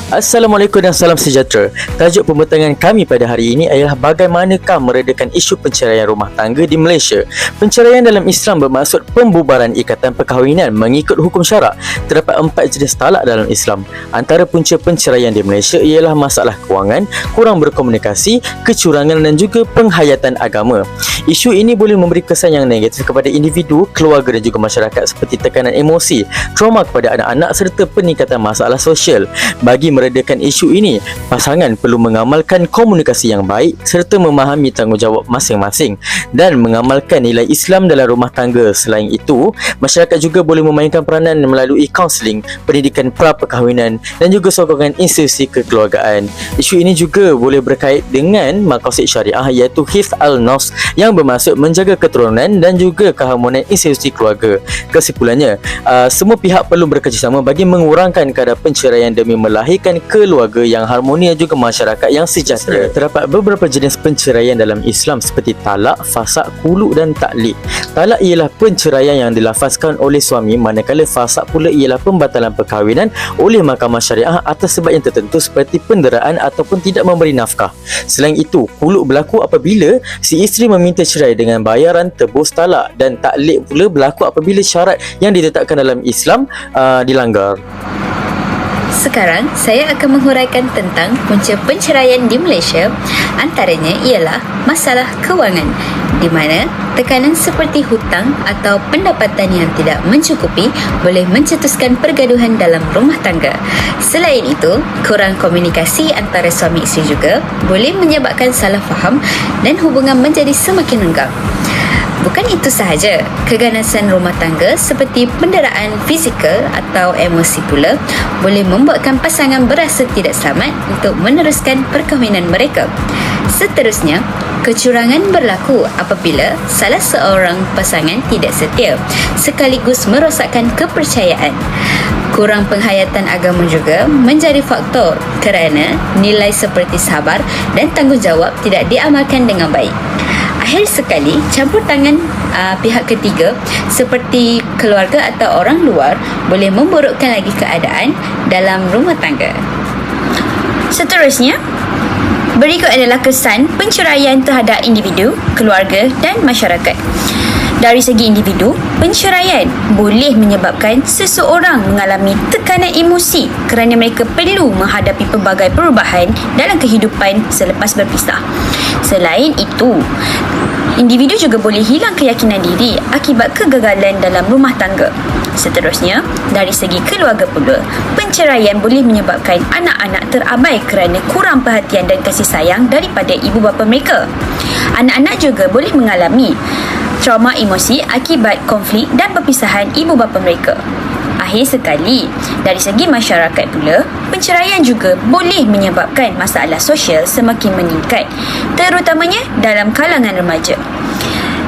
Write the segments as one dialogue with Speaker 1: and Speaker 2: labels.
Speaker 1: Assalamualaikum dan salam sejahtera. Tajuk pembentangan kami pada hari ini ialah bagaimanakah meredakan isu penceraian rumah tangga di Malaysia. Penceraian dalam Islam bermaksud pembubaran ikatan perkahwinan mengikut hukum syarak. Terdapat 4 jenis talak dalam Islam. Antara punca penceraian di Malaysia ialah masalah kewangan, kurang berkomunikasi, kecurangan dan juga penghayatan agama. Isu ini boleh memberi kesan yang negatif kepada individu, keluarga dan juga masyarakat seperti tekanan emosi, trauma kepada anak-anak serta peningkatan masalah sosial. Bagi meredakan isu ini, pasangan perlu mengamalkan komunikasi yang baik serta memahami tanggungjawab masing-masing dan mengamalkan nilai Islam dalam rumah tangga. Selain itu, masyarakat juga boleh memainkan peranan melalui kaunseling, pendidikan pra-perkahwinan dan juga sokongan institusi kekeluargaan. Isu ini juga boleh berkait dengan maqasid syariah iaitu hifz al-nafs yang bermaksud menjaga keturunan dan juga keharmonian institusi keluarga. Kesimpulannya, semua pihak perlu bekerjasama bagi mengurangkan kadar penceraian demi melahirkan keluarga yang harmoni dan juga masyarakat yang sejahtera. Terdapat beberapa jenis penceraian dalam Islam seperti talak, fasaq, khulu dan taklik. Talak ialah penceraian yang dilafazkan oleh suami, manakala fasaq pula ialah pembatalan perkahwinan oleh mahkamah syariah atas sebab yang tertentu seperti penderaan ataupun tidak memberi nafkah. Selain itu, khulu berlaku apabila si isteri meminta cerai dengan bayaran tebus talak, dan taklik pula berlaku apabila syarat yang ditetapkan dalam Islam dilanggar.
Speaker 2: Sekarang, saya akan menghuraikan tentang punca penceraian di Malaysia. Antaranya ialah masalah kewangan, di mana tekanan seperti hutang atau pendapatan yang tidak mencukupi boleh mencetuskan pergaduhan dalam rumah tangga. Selain itu, kurang komunikasi antara suami isteri juga boleh menyebabkan salah faham dan hubungan menjadi semakin renggang. Bukan itu sahaja, keganasan rumah tangga seperti penderaan fizikal atau emosi pula boleh membuatkan pasangan berasa tidak selamat untuk meneruskan perkahwinan mereka. Seterusnya, kecurangan berlaku apabila salah seorang pasangan tidak setia, sekaligus merosakkan kepercayaan. Kurang penghayatan agama juga menjadi faktor kerana nilai seperti sabar dan tanggungjawab tidak diamalkan dengan baik. Akhir sekali, campur tangan pihak ketiga seperti keluarga atau orang luar boleh memburukkan lagi keadaan dalam rumah tangga. Seterusnya, berikut adalah kesan penceraian terhadap individu, keluarga dan masyarakat. Dari segi individu, penceraian boleh menyebabkan seseorang mengalami tekanan emosi kerana mereka perlu menghadapi pelbagai perubahan dalam kehidupan selepas berpisah. Selain itu, individu juga boleh hilang keyakinan diri akibat kegagalan dalam rumah tangga. Seterusnya, dari segi keluarga pula, penceraian boleh menyebabkan anak-anak terabai kerana kurang perhatian dan kasih sayang daripada ibu bapa mereka. Anak-anak juga boleh mengalami trauma emosi akibat konflik dan perpisahan ibu bapa mereka. Akhir sekali, dari segi masyarakat pula, penceraian juga boleh menyebabkan masalah sosial semakin meningkat, terutamanya dalam kalangan remaja.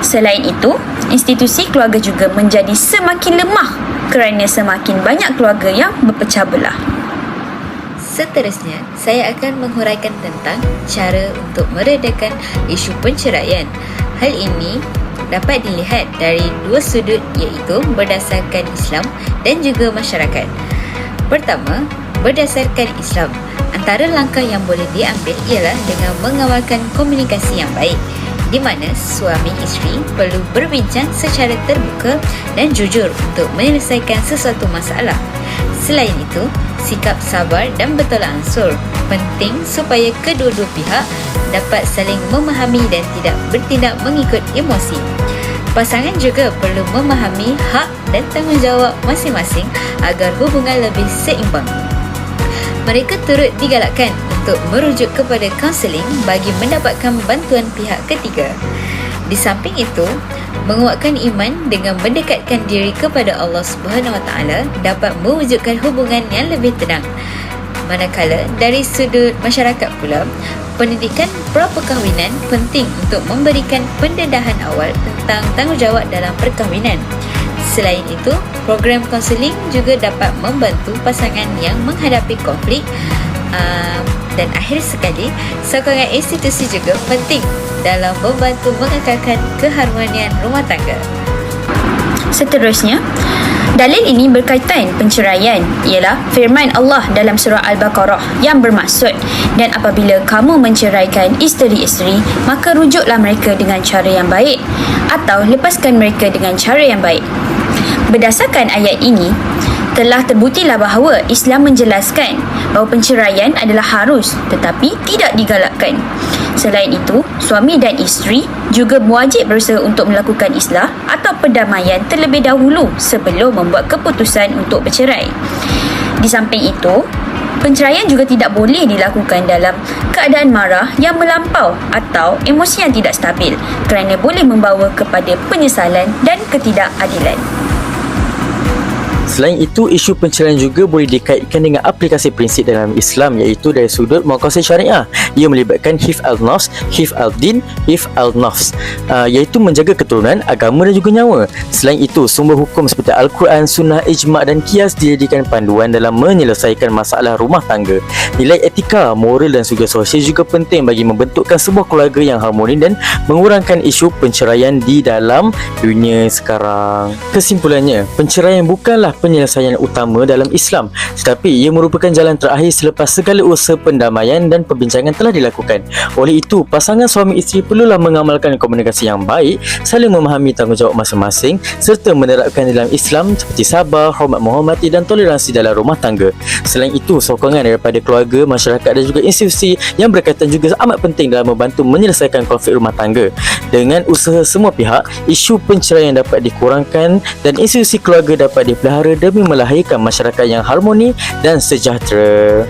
Speaker 2: Selain itu, institusi keluarga juga menjadi semakin lemah kerana semakin banyak keluarga yang berpecah belah. Seterusnya, saya akan menghuraikan tentang cara untuk meredakan isu penceraian. Hal ini dapat dilihat dari dua sudut, iaitu berdasarkan Islam dan juga masyarakat. Pertama, berdasarkan Islam, antara langkah yang boleh diambil ialah dengan mengawalkan komunikasi yang baik, di mana suami isteri perlu berbincang secara terbuka dan jujur untuk menyelesaikan sesuatu masalah. Selain itu, sikap sabar dan bertolak ansur penting supaya kedua-dua pihak dapat saling memahami dan tidak bertindak mengikut emosi. Pasangan juga perlu memahami hak dan tanggungjawab masing-masing agar hubungan lebih seimbang. Mereka turut digalakkan untuk merujuk kepada kaunseling bagi mendapatkan bantuan pihak ketiga. Di samping itu, menguatkan iman dengan mendekatkan diri kepada Allah Subhanahu Wa Taala dapat mewujudkan hubungan yang lebih tenang. Manakala dari sudut masyarakat pula, pendidikan pra-perkahwinan penting untuk memberikan pendedahan awal tentang tanggungjawab dalam perkahwinan. Selain itu, program kaunseling juga dapat membantu pasangan yang menghadapi konflik. Dan akhir sekali, sokongan institusi juga penting dalam membantu mengekalkan keharmonian rumah tangga. Seterusnya, Dalil ini berkaitan penceraian ialah firman Allah dalam surah Al-Baqarah yang bermaksud, dan apabila kamu menceraikan isteri-isteri, maka rujuklah mereka dengan cara yang baik atau lepaskan mereka dengan cara yang baik. Berdasarkan ayat ini, telah terbuktilah bahawa Islam menjelaskan bahawa penceraian adalah harus tetapi tidak digalakkan. Selain itu, suami dan isteri juga wajib berusaha untuk melakukan islah atau perdamaian terlebih dahulu sebelum membuat keputusan untuk bercerai. Di samping itu, penceraian juga tidak boleh dilakukan dalam keadaan marah yang melampau atau emosi yang tidak stabil, kerana boleh membawa kepada penyesalan dan ketidakadilan.
Speaker 1: Selain itu, isu penceraian juga boleh dikaitkan dengan aplikasi prinsip dalam Islam, iaitu dari sudut maqasid syariah. Ia melibatkan hifz al-nafs, hifz al-din, hifz al-nafs, iaitu menjaga keturunan, agama dan juga nyawa. Selain itu, sumber hukum seperti Al-Quran, Sunnah, Ijma' dan Qiyas dijadikan panduan dalam menyelesaikan masalah rumah tangga. Nilai etika, moral dan juga sosial juga penting bagi membentukkan sebuah keluarga yang harmoni dan mengurangkan isu penceraian di dalam dunia sekarang. Kesimpulannya, penceraian bukanlah penyelesaian utama dalam Islam, tetapi ia merupakan jalan terakhir selepas segala usaha pendamaian dan perbincangan telah dilakukan. Oleh itu, pasangan suami isteri perlulah mengamalkan komunikasi yang baik, saling memahami tanggungjawab masing-masing serta menerapkan dalam Islam seperti sabar, hormat menghormati dan toleransi dalam rumah tangga. Selain itu, sokongan daripada keluarga, masyarakat dan juga institusi yang berkaitan juga amat penting dalam membantu menyelesaikan konflik rumah tangga. Dengan usaha semua pihak, isu penceraian dapat dikurangkan dan institusi keluarga dapat dipelihara demi melahirkan masyarakat yang harmoni dan sejahtera.